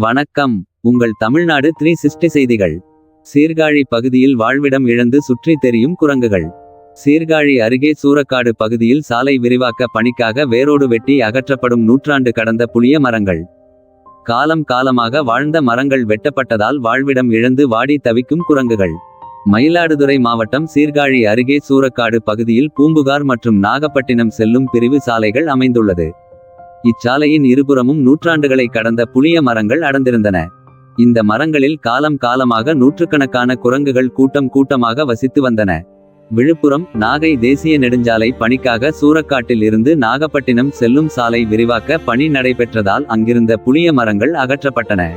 வணக்கம். உங்கள் தமிழ்நாடு 360 செய்திகள். சீர்காழி பகுதியில் வாழ்விடம் இழந்து சுற்றி தெரியும் குரங்குகள். சீர்காழி அருகே சூரக்காடு பகுதியில் சாலை விரிவாக்க பணிக்காக வேரோடு வெட்டி அகற்றப்படும் நூற்றாண்டு கடந்த புளிய மரங்கள். காலம் காலமாக வாழ்ந்த மரங்கள் வெட்டப்பட்டதால் வாழ்விடம் இழந்து வாடி தவிக்கும் குரங்குகள். மயிலாடுதுறை மாவட்டம் சீர்காழி அருகே சூரக்காடு பகுதியில் பூம்புகார் மற்றும் நாகப்பட்டினம் செல்லும் பிரிவு சாலைகள் அமைந்துள்ளது. இச்சாலையின் இருபுறமும் நூற்றாண்டுகளை கடந்த புளிய மரங்கள் அடர்ந்திருந்தன. இந்த மரங்களில் காலம் காலமாக நூற்றுக்கணக்கான குரங்குகள் கூட்டம் கூட்டமாக வசித்து வந்தன. விழுப்புரம் நாகை தேசிய நெடுஞ்சாலை பணிக்காக சூரக்காட்டில் இருந்து நாகப்பட்டினம் செல்லும் சாலை விரிவாக்க பணி நடைபெற்றதால் அங்கிருந்த புளிய மரங்கள் அகற்றப்பட்டன.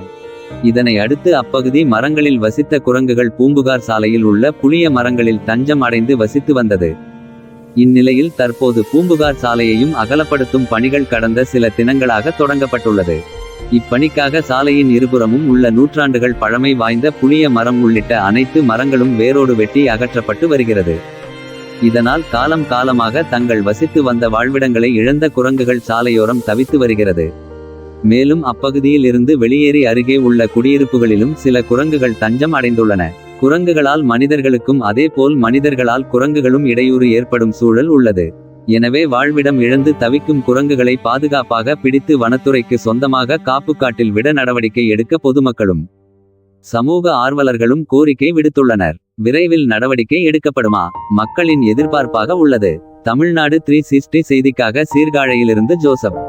இதனை அடுத்து அப்பகுதி மரங்களில் வசித்த குரங்குகள் பூம்புகார் சாலையில் உள்ள புளிய மரங்களில் தஞ்சம் அடைந்து வசித்து வந்தது. இந்நிலையில் தற்போது பூம்புகார் சாலையையும் அகலப்படுத்தும் பணிகள் கடந்த சில தினங்களாக தொடங்கப்பட்டுள்ளது. இப்பணிக்காக சாலையின் இருபுறமும் உள்ள நூற்றாண்டுகள் பழமை வாய்ந்த புளிய மரம் உள்ளிட்ட அனைத்து மரங்களும் வேரோடு வெட்டி அகற்றப்பட்டு வருகிறது. இதனால் காலம் காலமாக தங்கள் வசித்து வந்த வாழ்விடங்களை இழந்த குரங்குகள் சாலையோரம் தவித்து வருகிறது. மேலும் அப்பகுதியில் இருந்து வெளியேறி அருகே உள்ள குடியிருப்புகளிலும் சில குரங்குகள் தஞ்சம் அடைந்துள்ளன. குரங்குகளால் மனிதர்களுக்கும் அதேபோல் மனிதர்களால் குரங்குகளும் இடையூறு ஏற்படும் சூழல் உள்ளது. எனவே வாழ்விடம் இழந்து தவிக்கும் குரங்குகளை பாதுகாப்பாக பிடித்து வனத்துறைக்கு சொந்தமாக காப்புக்காட்டில் விட நடவடிக்கை எடுக்க பொதுமக்களும் சமூக ஆர்வலர்களும் கோரிக்கை விடுத்துள்ளனர். விரைவில் நடவடிக்கை எடுக்கப்படுமா? மக்களின் எதிர்பார்ப்பாக உள்ளது. தமிழ்நாடு 360 செய்திக்காக சீர்காழியிலிருந்து ஜோசப்.